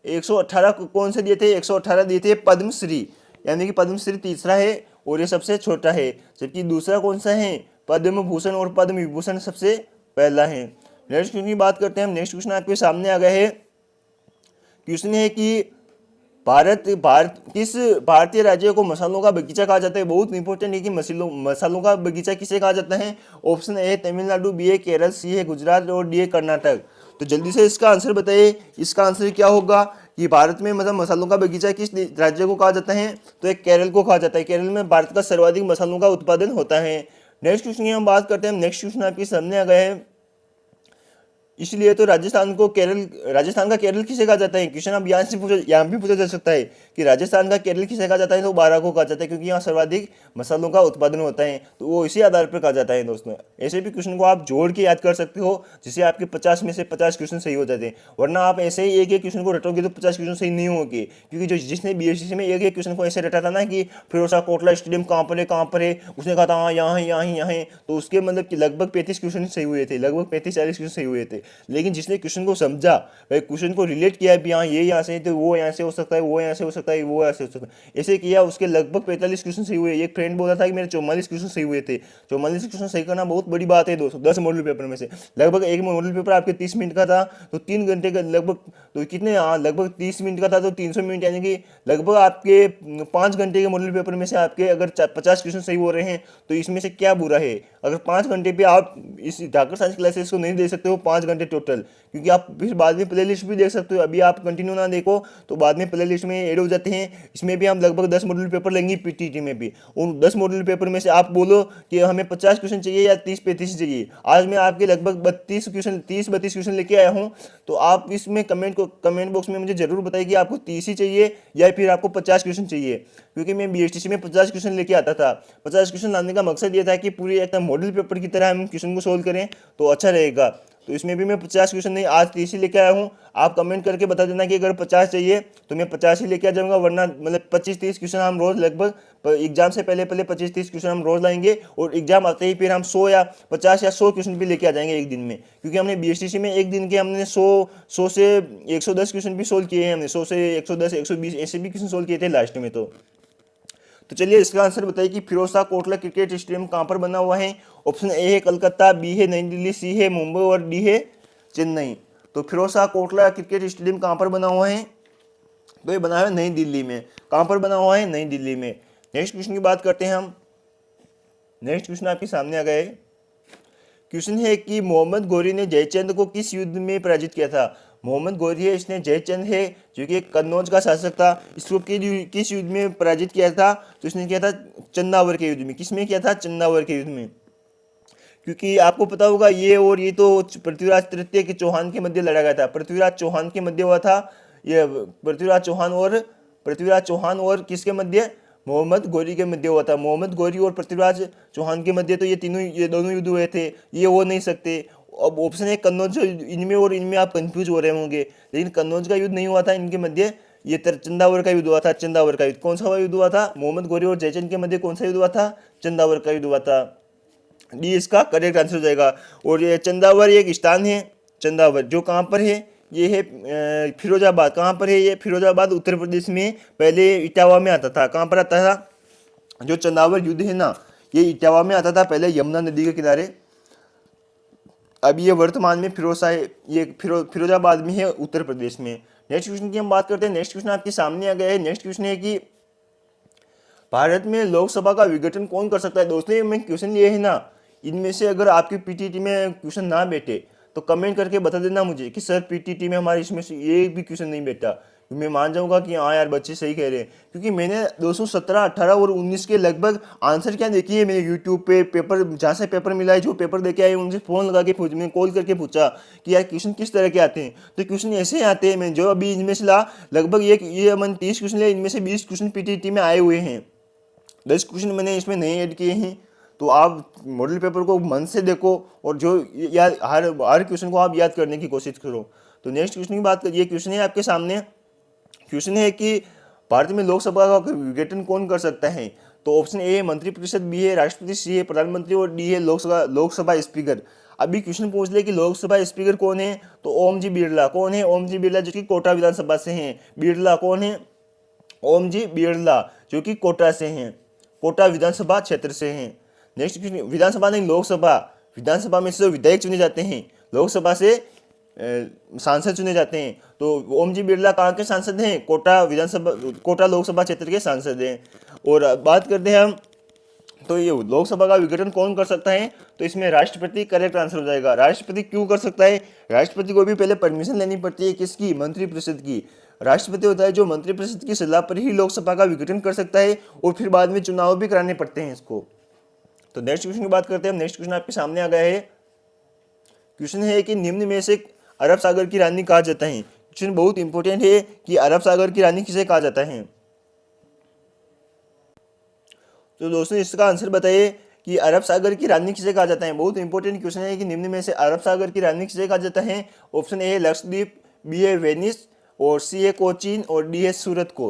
118 कौन से दिए थे? 118 दिए थे पद्मश्री। यानी कि पद्मश्री तीसरा है और ये सबसे छोटा है, जबकि दूसरा कौन सा है? पद्म भूषण और पद्म विभूषण सबसे पहला है। नेक्स्ट क्वेश्चन की बात करते हैं हम। नेक्स्ट क्वेश्चन आपके सामने आ गया है। क्वेश्चन है कि किस भारतीय राज्य को मसालों का बगीचा कहा जाता है। बहुत इंपॉर्टेंट है कि मसालों का बगीचा किसे कहा जाता है। ऑप्शन ए तमिलनाडु, बी है केरल, सी है गुजरात और डी है कर्नाटक। तो जल्दी से इसका आंसर बताइए। इसका आंसर क्या होगा कि भारत में मतलब मसालों का बगीचा किस राज्य को कहा जाता है। तो एक केरल को कहा जाता है। केरल में भारत का सर्वाधिक मसालों का उत्पादन होता है। नेक्स्ट क्वेश्चन की हम बात करते हैं। नेक्स्ट क्वेश्चन आपके सामने आ गए हैं। इसलिए तो राजस्थान का केरल किसे कहा जाता है। क्वेश्चन अब यहाँ भी पूछा जा सकता है कि राजस्थान का केरल किसे कहा जाता है। तो 12 को कहा जाता है, क्योंकि यहाँ सर्वाधिक मसालों का उत्पादन होता है, तो वो इसी आधार पर कहा जाता है। दोस्तों ऐसे भी क्वेश्चन को आप जोड़ के याद कर सकते हो, जिससे आपके 50 में से 50 क्वेश्चन सही हो जाते हैं। वरना आप ऐसे ही एक क्वेश्चन को रटोगे तो 50 क्वेश्चन सही नहीं होंगे, क्योंकि जिसने बीएससी में एक क्वेश्चन को ऐसे रटा था ना कि फिरोज कोटला स्टेडियम कहाँ पर है, उसने कहा था हाँ यहाँ है, तो उसके मतलब कि लगभग 35 क्वेश्चन सही हुए थे, लगभग 35-40 क्वेश्चन सही हुए थे। लेकिन जिसने क्वेश्चन को समझा, भाई क्वेश्चन को रिलेट किया भी हाँ ये यहाँ से तो वो यहाँ से हो सकता है, वो यहाँ से हो सकता है, वो यहाँ से हो सकता है, ऐसे किया, उसके लगभग 45 क्वेश्चन सही हुए। एक फ्रेंड बोला था कि मेरे 44 क्वेश्चन सही हुए थे। 44 क्वेश्चन सही करना बहुत बड़ी बात है दोस्तों। 10 मॉडल पेपर में से लगभग एक मॉडल पेपर आपके 30 मिनट का था, तो 3 घंटे का लगभग, तो कितने लगभग 30 मिनट का था तो 300 मिनट, यानी कि लगभग आपके 5 घंटे के मॉडल पेपर में से आपके अगर 50 क्वेश्चन सही हो रहे हैं तो इसमें से क्या बुरा है। अगर 5 घंटे पे आप इस ढाकर साइंस क्लासेस को नहीं दे सकते हो 5 घंटे टोटल, क्योंकि आप फिर बाद में प्ले लिस्ट भी देख सकते हो। अभी आप कंटिन्यू ना देखो तो बाद में प्ले लिस्ट में ऐड हो जाते हैं। इसमें भी हम लगभग 10 मॉडल पेपर लेंगे पीटीटी में भी। उन 10 मॉडल पेपर में से आप बोलो कि हमें 50 क्वेश्चन चाहिए या 30-35 चाहिए। आज मैं आपके लगभग 32 क्वेश्चन लेके आया हूँ, तो आप इसमें कमेंट बॉक्स में मुझे जरूर बताइए कि आपको 30 ही चाहिए या फिर आपको 50 क्वेश्चन चाहिए, क्योंकि मैं बीएसटीसी में 50 क्वेश्चन लेके आता था। 50 क्वेश्चन लाने का मकसद ये था कि पूरी एक मॉडल पेपर की तरह हम क्वेश्चन को सोल्व करें तो अच्छा रहेगा। तो इसमें भी मैं 50 क्वेश्चन नहीं, आज 30 ही लेके आया हूँ। आप कमेंट करके बता देना कि अगर 50 चाहिए तो मैं 50 ही लेके आ जाऊँगा, वरना मतलब 25-30 क्वेश्चन हम रोज लगभग एग्जाम से पहले 25-30 क्वेश्चन हम रोज लाएंगे और एग्जाम आते ही फिर हम 100 या 50 या 100 क्वेश्चन भी लेके आ जाएंगे एक दिन में, क्योंकि हमने बीएसटीसी में एक दिन के हमने 100 से 110 क्वेश्चन भी सोल्व किए हैं। हमने 100 से 110 120 ऐसे भी क्वेश्चन सोल्व किए थे लास्ट में। तो चलिए इसका आंसर बताइए कि फिरोज शाह कोटला क्रिकेट स्टेडियम कहाँ पर बना हुआ है। ऑप्शन ए है कलकत्ता, बी है नई दिल्ली, सी है मुंबई और डी है चेन्नई। तो फिरोज शाह कोटला क्रिकेट स्टेडियम कहाँ पर बना हुआ है। तो ये बना हुआ है नई दिल्ली में। कहाँ पर बना हुआ है? नई दिल्ली में। नेक्स्ट क्वेश्चन की बात करते हैं हम। नेक्स्ट क्वेश्चन आपके सामने आ गया है। क्वेश्चन है कि मोहम्मद गौरी ने जयचंद को किस युद्ध में पराजित किया था? मोहम्मद गौरी है, इसने जयचंद है जो कि कन्नौज का शासक था, इसको किस युद्ध में पराजित किया था? तो इसने किया था चंदावर के युद्ध में। किसमें किया था? चंदावर के युद्ध में। क्योंकि आपको पता होगा ये तो पृथ्वीराज तृतीय के चौहान के मध्य लड़ा गया था। पृथ्वीराज चौहान के मध्य हुआ था ये। पृथ्वीराज चौहान और किसके मध्य? मोहम्मद गौरी के मध्य हुआ था। मोहम्मद गौरी और पृथ्वीराज चौहान के मध्य तो ये दोनों युद्ध हुए थे, ये हो नहीं सकते। अब ऑप्शन है कन्नौज। इनमें और इनमें आप कंफ्यूज हो रहे होंगे, लेकिन कन्नौज का युद्ध नहीं हुआ था इनके मध्य, ये चंदावर का युद्ध हुआ था। चंदावर का युद्ध कौन सा युद्ध हुआ था? मोहम्मद गौरी और जयचंद के मध्य कौन सा युद्ध हुआ था? चंदावर का युद्ध हुआ था। डी इसका करेक्ट आंसर हो जाएगा। और ये चंदावर एक स्थान है, चंदावर जो कहाँ पर है? ये है फिरोजाबाद। कहाँ पर है ये? फिरोजाबाद उत्तर प्रदेश में। पहले इटावा में आता था। कहाँ पर आता था? जो चंदावर युद्ध है ना, ये इटावा में आता था पहले, यमुना नदी के किनारे। अभी ये वर्तमान में फिरोजाबाद में है, उत्तर प्रदेश में। नेक्स्ट क्वेश्चन की हम बात करते हैं। नेक्स्ट क्वेश्चन आपके सामने आ गया है। नेक्स्ट क्वेश्चन है कि भारत में लोकसभा का विघटन कौन कर सकता है? दोस्तों ये मैं क्वेश्चन लिए है ना, इनमें से अगर आपकी पीटीटी में क्वेश्चन ना बैठे तो कमेंट करके बता देना मुझे कि सर पीटीटी में हमारे इसमें से ये भी क्वेश्चन नहीं बैठा। मैं मान जाऊंगा कि हाँ यार बच्चे सही कह रहे हैं, क्योंकि मैंने 217, 18 और 19 के लगभग आंसर क्या देखी है। मैंने यूट्यूब पे पेपर, जहाँ से पेपर मिला है, जो पेपर देके आए उनसे फ़ोन लगा के मैंने कॉल करके पूछा कि यार क्वेश्चन किस तरह के आते हैं। तो क्वेश्चन ऐसे आते हैं। मैं जो अभी इनमें से ला लगभग ये मैंने 30 क्वेश्चन लिया, इनमें से 20 क्वेश्चन पीटीटी में आए हुए हैं, 10 क्वेश्चन मैंने इसमें नहीं ऐड किए हैं। तो आप मॉडल पेपर को मन से देखो और जो याद हर क्वेश्चन को आप याद करने की कोशिश करो। तो नेक्स्ट क्वेश्चन की बात करिए। क्वेश्चन है आपके सामने। क्वेश्चन है कि भारत में लोकसभा का विघटन कौन कर सकता है? तो ऑप्शन ए है मंत्रिपरिषद, बी है राष्ट्रपति, सी है प्रधानमंत्री और डी है लोकसभा स्पीकर। अभी क्वेश्चन पूछ ले कि लोकसभा स्पीकर कौन है, तो ओम जी बिरला। कौन है? ओम जी बिरला, जो कि कोटा विधानसभा से हैं। बिरला कौन है? ओम जी बिरला, जो कि कोटा से हैं, कोटा विधानसभा क्षेत्र से हैं। नेक्स्ट क्वेश्चन, विधानसभा नहीं लोकसभा। विधानसभा में से विधायक चुने जाते हैं, लोकसभा से सांसद चुने जाते हैं। तो ओम जी बिरला कहाँ के सांसद हैं? कोटा विधानसभा, कोटा लोकसभा क्षेत्र के सांसद हैं। और बात करते हैं हम, तो ये लोकसभा का विघटन कौन कर सकता है? तो इसमें राष्ट्रपति करेक्ट आंसर हो जाएगा। राष्ट्रपति क्यों कर सकता है? राष्ट्रपति को भी पहले परमिशन लेनी पड़ती है, किसकी? मंत्रिपरिषद की। राष्ट्रपति होता है जो मंत्रिपरिषद की सलाह पर ही लोकसभा का विघटन कर सकता है, और फिर बाद में चुनाव भी कराने पड़ते हैं इसको। तो नेक्स्ट क्वेश्चन की बात करते हैं। नेक्स्ट क्वेश्चन आपके सामने आ गया है। क्वेश्चन है कि निम्न में से अरब सागर की रानी कहा जाता है। क्वेश्चन बहुत इंपॉर्टेंट है कि अरब सागर की रानी किसे कहा जाता है। तो दोस्तों इसका आंसर बताइए कि अरब सागर की रानी किसे कहा जाता है। बहुत इंपॉर्टेंट क्वेश्चन है कि निम्न में से अरब सागर की रानी किसे कहा जाता है। ऑप्शन ए है लक्षद्वीप, बी है वेनिस, और सी है कोचीन, और डी है सूरत को।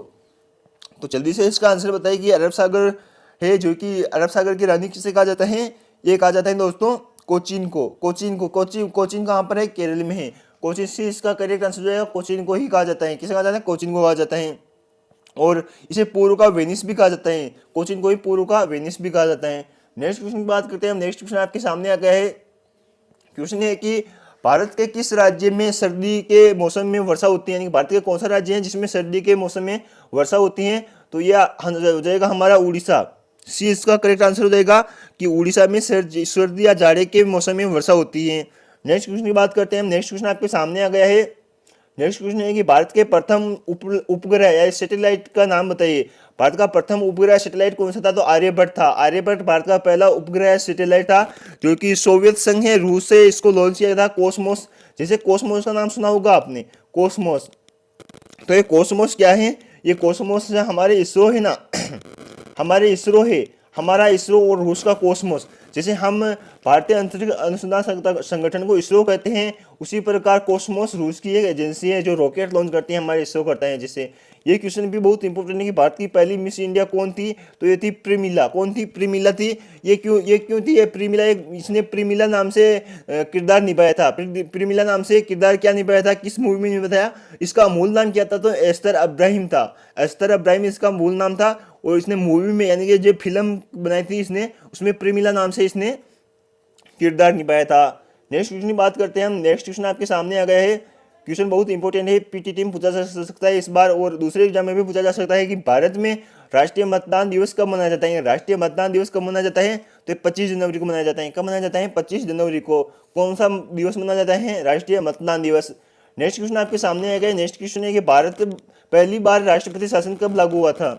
तो जल्दी से इसका आंसर बताइए कि अरब सागर है जो कि अरब सागर की रानी किसे कहा जाता है। ये कहा जाता है दोस्तों कोचीन को। कोचीन कहाँ पर है? केरल में है। कोचीन से इसका करेक्ट आंसर हो जाएगा। कोचीन को ही कहा जाता है। किसे कहा जाता है? कोचीन को कहा जाता है। और इसे पूर्व का वेनिस भी कहा जाता है। कोचीन को ही पूर्व का वेनिस भी कहा जाता है। नेक्स्ट क्वेश्चन की बात करते हैं हम। नेक्स्ट क्वेश्चन आपके सामने आ गया है। क्वेश्चन है कि भारत के किस राज्य में सर्दी के मौसम में वर्षा होती है, यानी भारत के कौन सा राज्य है जिसमें सर्दी के मौसम में वर्षा होती है। तो यह हो जाएगा हमारा उड़ीसा। सी इसका करेक्ट आंसर हो जाएगा कि उड़ीसा में सर्दी या जाड़े के मौसम में वर्षा होती है। नेक्स्ट क्वेश्चन की बात करते हैं हम। नेक्स्ट क्वेश्चन आपके सामने आ गया है। नेक्स्ट क्वेश्चन है कि भारत के प्रथम उपग्रह या सैटेलाइट का नाम बताइए। भारत का प्रथम उपग्रह सैटेलाइट कौन सा था? तो आर्यभट्ट था। आर्यभट्ट भारत का पहला उपग्रह सैटेलाइट था, जो कि सोवियत संघ है रूस से इसको लॉन्च किया था। कोसमोस, जैसे कोसमोस का नाम सुना होगा आपने, कोसमोस। तो ये कोसमोस क्या है? ये कोसमोस हमारे इसरो है ना हमारे इसरो है, हमारा इसरो और रूस का कोसमोस। जैसे हम भारतीय अंतरिक्ष अनुसंधान संगठन को इसरो कहते हैं, उसी प्रकार कोसमोस रूस की एक एजेंसी है जो रॉकेट लॉन्च करती है, हमारे इसरो करता है। जिससे ये क्वेश्चन भी बहुत इंपॉर्टेंट है कि भारत की पहली मिस इंडिया कौन थी। तो ये थी प्रेमिला। कौन थी? प्रेमिला थी। ये क्यों थी ये प्रेमिला? इसने प्रेमिला नाम से किरदार निभाया था। प्रेमिला नाम से किरदार क्या निभाया था, किस मूवी में निभाया? इसका मूल नाम क्या था? तो एस्तर अब्राहिम था। एस्तर अब्राहिम इसका मूल नाम था, और इसने मूवी में यानी कि जो फिल्म बनाई थी इसने, उसमें प्रेमिला नाम से इसने किरदार निभाया था। नेक्स्ट क्वेश्चन की बात करते हैं हम। नेक्स्ट क्वेश्चन आपके सामने आ गया है। क्वेश्चन बहुत इंपॉर्टेंट है, पीटीटी में पूछा जा सकता है इस बार, और दूसरे एग्जाम में भी पूछा जा सकता है कि भारत में राष्ट्रीय मतदान दिवस कब मनाया जाता है। राष्ट्रीय मतदान दिवस कब मनाया जाता है, तो 25 जनवरी को मनाया जाता है। कब मनाया जाता है, 25 जनवरी को। कौन सा दिवस मनाया जाता है, राष्ट्रीय मतदान दिवस। नेक्स्ट क्वेश्चन आपके सामने आएगा। नेक्स्ट क्वेश्चन है कि भारत पहली बार राष्ट्रपति शासन कब लागू हुआ था।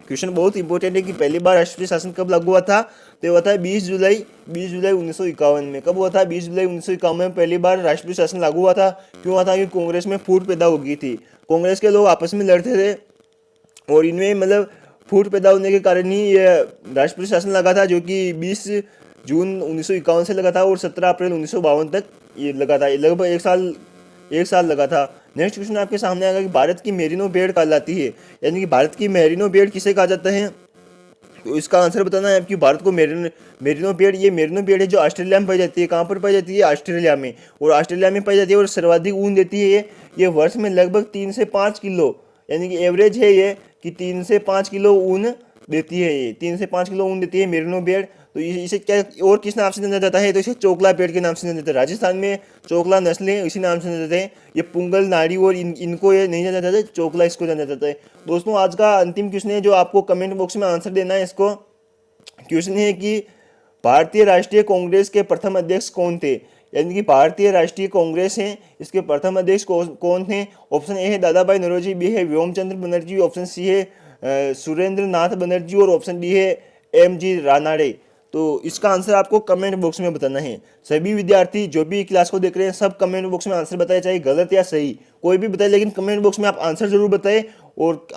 क्वेश्चन बहुत इंपॉर्टेंट है कि पहली बार राष्ट्रपति शासन कब लागू हुआ था, तो हुआ था 20 जुलाई 1951 में। कब हुआ था, 20 जुलाई 1951 में पहली बार राष्ट्रपति शासन लागू हुआ था। क्यों हुआ था, क्योंकि कांग्रेस में फूट पैदा हो गई थी। कांग्रेस के लोग आपस में लड़ते थे और इनमें मतलब फूट पैदा होने के कारण ही ये राष्ट्रपति शासन लगा था, जो कि 20 जून 1951 से लगा था और 17 अप्रैल 1952 तक ये लगा था। लगभग एक साल लगा था। नेक्स्ट क्वेश्चन आपके सामने आएगा कि भारत की मेरिनो भेड़ कहलाती है, यानी कि भारत की मेरिनो भेड़ किसे कहा जाता है, तो इसका आंसर बताना है आपकी। भारत को मेरिनो भेड़, ये मेरिनो भेड़ है जो ऑस्ट्रेलिया में पाई जाती है। कहाँ पर पाई जाती है, ऑस्ट्रेलिया में। और ऑस्ट्रेलिया में पाई जाती है और सर्वाधिक ऊन देती है ये वर्ष में लगभग 3 से 5 किलो, यानी कि एवरेज है ये कि 3 से 5 किलो ऊन देती है। ये 3 से 5 किलो ऊन देती है मेरिनो भेड़। तो इसे क्या और किस नाम से जाना जाता है, तो इसे चोकला भेड़ के नाम से जाना जाता है। राजस्थान में चोकला नस्लें इसी नाम से जाना जाते हैं। ये पुंगल, नाड़ी और इनको ये नहीं जाना जाता है, चोकला इसको जाना जाता है। दोस्तों आज का अंतिम क्वेश्चन है जो आपको कमेंट बॉक्स में आंसर देना है इसको। क्वेश्चन है कि भारतीय राष्ट्रीय कांग्रेस के प्रथम अध्यक्ष कौन थे, यानी कि भारतीय राष्ट्रीय कांग्रेस है इसके प्रथम अध्यक्ष कौन थे। ऑप्शन ए है दादा भाई नौरोजी, बी है व्योमचंद्र बनर्जी, ऑप्शन सी है सुरेंद्र नाथ बनर्जी और ऑप्शन डी है एम.जी. रानाडे। तो इसका आंसर आपको कमेंट बॉक्स में बताना है। सभी विद्यार्थी जो भी क्लास को देख रहे हैं सब कमेंट बॉक्स में आंसर बताए, चाहे गलत या सही कोई भी बताए, लेकिन कमेंट बॉक्स में आप आंसर जरूर बताएं। और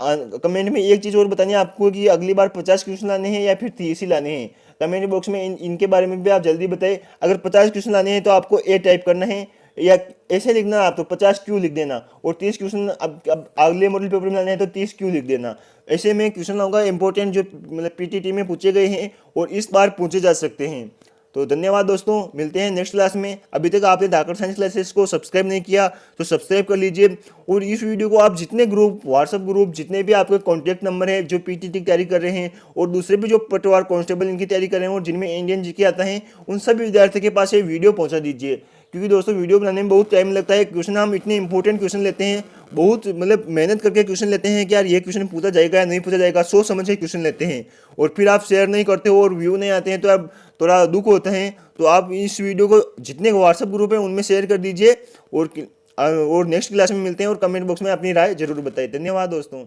कमेंट में एक चीज़ और बतानी है आपको कि अगली बार 50 क्वेश्चन लाने हैं या फिर 30 ही लाने हैं। कमेंट बॉक्स में इनके बारे में भी आप जल्दी बताएं। अगर 50 क्वेश्चन लाने हैं तो आपको ए टाइप करना है, या ऐसे लिखना आप तो 50 क्यों लिख देना, और 30 क्वेश्चन अब अगले मॉडल पेपर में लाने हैं तो 30 क्यों लिख देना। ऐसे में क्वेश्चन लाऊंगा इंपॉर्टेंट जो मतलब पीटीटी में पूछे गए हैं और इस बार पूछे जा सकते हैं। तो धन्यवाद दोस्तों, मिलते हैं नेक्स्ट क्लास में। अभी तक आपने धाकड़ साइंस क्लासेस को सब्सक्राइब नहीं किया तो सब्सक्राइब कर लीजिए, और इस वीडियो को आप जितने ग्रुप, व्हाट्सएप ग्रुप, जितने भी आपके कॉन्टैक्ट नंबर है जो पीटीटी की तैयारी कर रहे हैं और दूसरे भी जो पटवार कांस्टेबल इनकी तैयारी कर रहे हैं और जिनमें इंडियन जीके आता है, उन सभी विद्यार्थियों के पास ये वीडियो पहुंचा दीजिए। क्योंकि दोस्तों वीडियो बनाने में बहुत टाइम लगता है। क्वेश्चन हम इतने इंपॉर्टेंट क्वेश्चन लेते हैं, बहुत मतलब मेहनत करके क्वेश्चन लेते हैं कि यार ये क्वेश्चन पूछा जाएगा या नहीं पूछा जाएगा, सोच समझ के क्वेश्चन लेते हैं, और फिर आप शेयर नहीं करते हो और व्यू नहीं आते हैं तो आप थोड़ा दुख होता है। तो आप इस वीडियो को जितने व्हाट्सएप ग्रुप है उनमें शेयर कर दीजिए, और नेक्स्ट क्लास में मिलते हैं और कमेंट बॉक्स में अपनी राय जरूर बताइए। धन्यवाद दोस्तों।